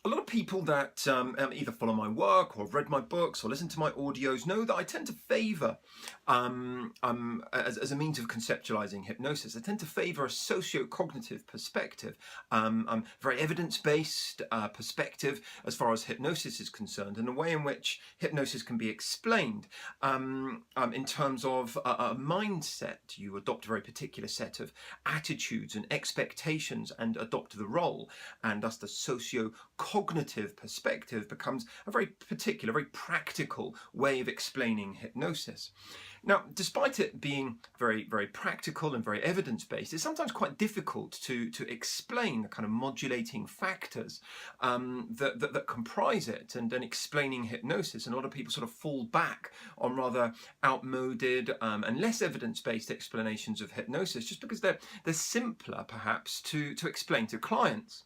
A lot of people that either follow my work or have read my books or listen to my audios know that I tend to favour, as a means of conceptualising hypnosis, I tend to favour a sociocognitive perspective, very evidence-based perspective as far as hypnosis is concerned, and the way in which hypnosis can be explained in terms of a mindset. You adopt a very particular set of attitudes and expectations and adopt the role, and thus the sociocognitive perspective becomes a very particular, very practical way of explaining hypnosis. Now, despite it being very, very practical and very evidence-based, it's sometimes quite difficult to explain the kind of modulating factors that comprise it, and then explaining hypnosis. And a lot of people sort of fall back on rather outmoded and less evidence-based explanations of hypnosis, just because they're simpler, perhaps, to explain to clients.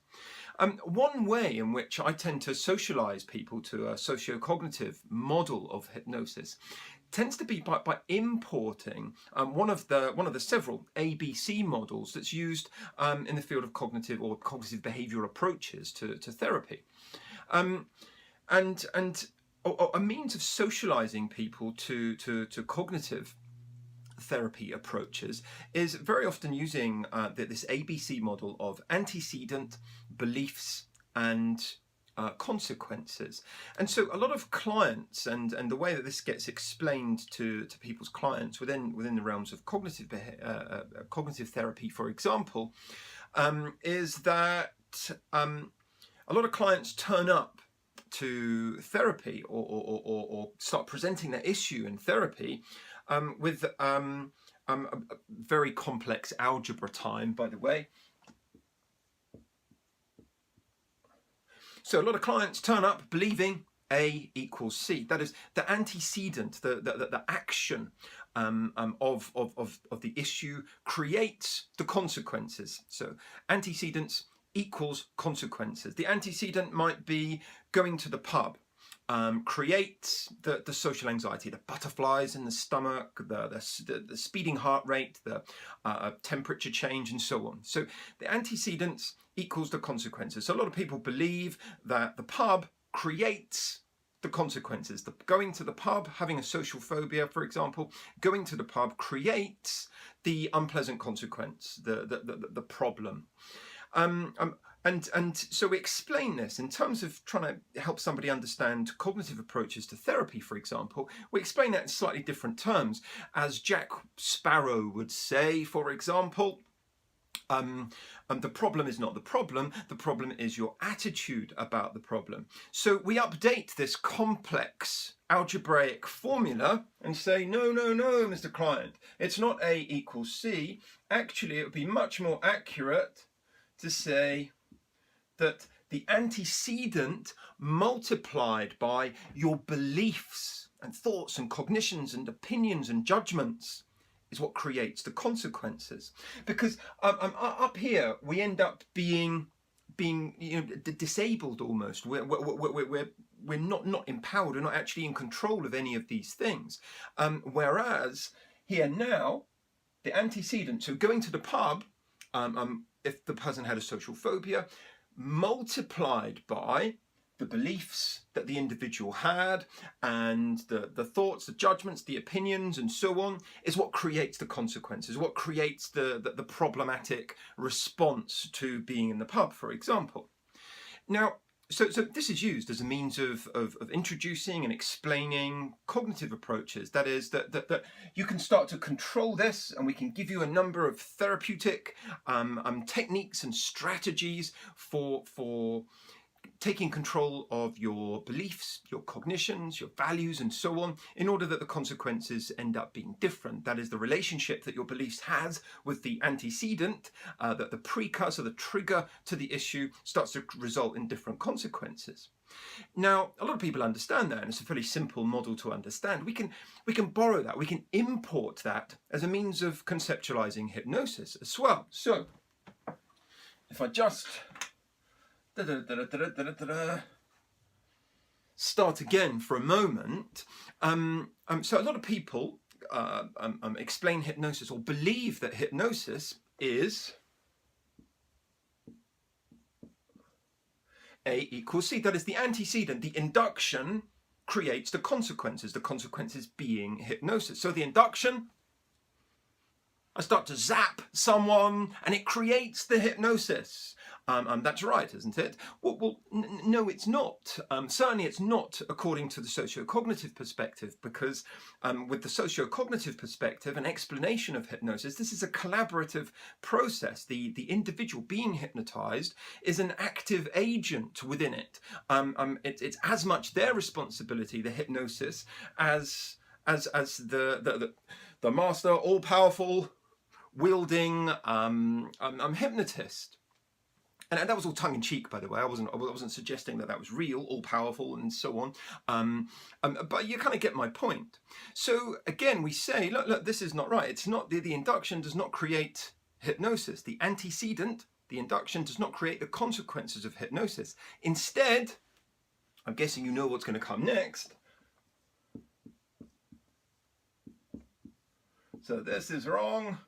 One way in which I tend to socialise people to a sociocognitive model of hypnosis tends to be by importing one of the several ABC models that's used in the field of cognitive or cognitive behavioural approaches to therapy, and a means of socialising people to cognitive therapy approaches is very often using this ABC model of antecedent, beliefs, and consequences. And so a lot of clients, and the way that this gets explained to people's clients within the realms of cognitive therapy, for example, is that a lot of clients turn up to therapy or start presenting their issue in therapy with a very complex algebra time, by the way. So a lot of clients turn up believing A equals C. That is, the antecedent, the action of the issue creates the consequences. So antecedents equals consequences. The antecedent might be going to the pub. Creates the social anxiety, the butterflies in the stomach, the speeding heart rate, the temperature change, and so on. So the antecedents equals the consequences. So a lot of people believe that the pub creates the consequences. Going to the pub, having a social phobia, for example, going to the pub creates the unpleasant consequence, the problem. And so we explain this in terms of trying to help somebody understand cognitive approaches to therapy, for example. We explain that in slightly different terms. As Jack Sparrow would say, for example, the problem is not the problem is your attitude about the problem. So we update this complex algebraic formula and say, no, Mr. Client, it's not A equals C. Actually, it would be much more accurate to say that the antecedent multiplied by your beliefs and thoughts and cognitions and opinions and judgments is what creates the consequences. Because up here we end up being disabled almost. We're not empowered. We're not actually in control of any of these things. Whereas here now, the antecedent, so going to the pub, if the person had a social phobia, multiplied by the beliefs that the individual had and the thoughts, the judgments, the opinions, and so on, is what creates the consequences, what creates the problematic response to being in the pub, for example. Now, so this is used as a means of introducing and explaining cognitive approaches. That is, that you can start to control this, and we can give you a number of therapeutic techniques and strategies for taking control of your beliefs, your cognitions, your values, and so on, in order that the consequences end up being different. That is, the relationship that your beliefs has with the antecedent, that the precursor, the trigger to the issue, starts to result in different consequences. Now, a lot of people understand that, and it's a fairly simple model to understand. We can borrow that, we can import that as a means of conceptualizing hypnosis as well. So, if I just start again for a moment. So a lot of people explain hypnosis or believe that hypnosis is A equals C. That is the antecedent, the induction creates the consequences being hypnosis. So the induction, I start to zap someone and it creates the hypnosis. That's right, isn't it? Well, no, it's not. Certainly it's not according to the sociocognitive perspective, because with the sociocognitive perspective, an explanation of hypnosis, this is a collaborative process. The individual being hypnotized is an active agent within it. It's as much their responsibility, the hypnosis, as the master, all-powerful, wielding hypnotist. And that was all tongue-in-cheek, by the way. I wasn't suggesting that was real, all-powerful, and so on. But you kind of get my point. So again, we say, look, this is not right. It's not the induction does not create hypnosis. The antecedent, the induction, does not create the consequences of hypnosis. Instead, I'm guessing you know what's going to come next. So this is wrong.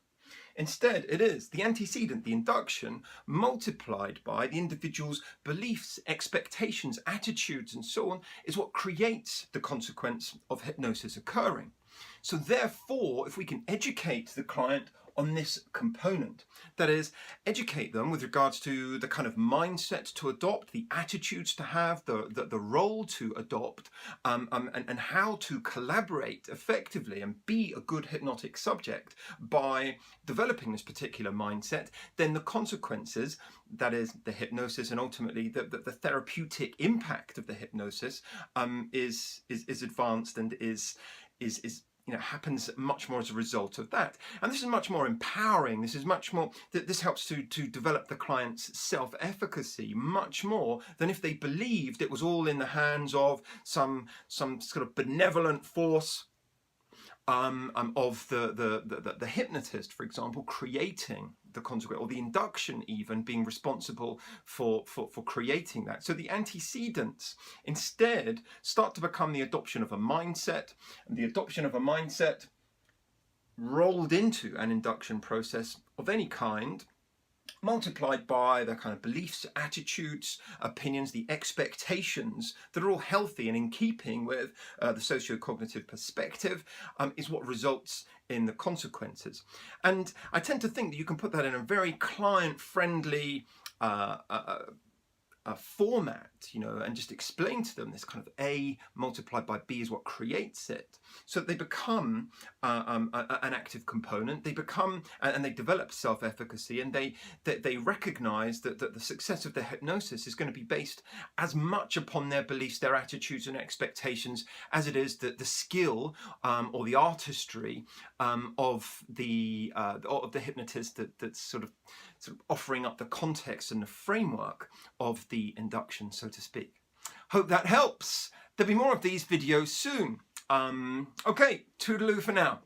Instead, it is the antecedent, the induction, multiplied by the individual's beliefs, expectations, attitudes, and so on, is what creates the consequence of hypnosis occurring. So therefore, if we can educate the client on this component, that is, educate them with regards to the kind of mindset to adopt, the attitudes to have, the role to adopt, and how to collaborate effectively and be a good hypnotic subject by developing this particular mindset, then the consequences, that is the hypnosis and ultimately the therapeutic impact of the hypnosis, is advanced and is happens much more as a result of that. And this is much more empowering. This is much more, this helps to develop the client's self-efficacy much more than if they believed it was all in the hands of some sort of benevolent force of the hypnotist, for example, creating the consequence, or the induction even being responsible for creating that. So the antecedents instead start to become the adoption of a mindset, and the adoption of a mindset rolled into an induction process of any kind, multiplied by the kind of beliefs, attitudes, opinions, the expectations that are all healthy and in keeping with the sociocognitive perspective, is what results in the consequences. And I tend to think that you can put that in a very client-friendly format, and just explain to them this kind of A multiplied by B is what creates it, so that they become an active component. They become, and they develop self-efficacy, and they recognize that the success of their hypnosis is going to be based as much upon their beliefs, their attitudes and expectations, as it is the skill or the artistry of the hypnotist that's sort of offering up the context and the framework of the induction, so to speak. Hope that helps. There'll be more of these videos soon. Okay, toodaloo for now.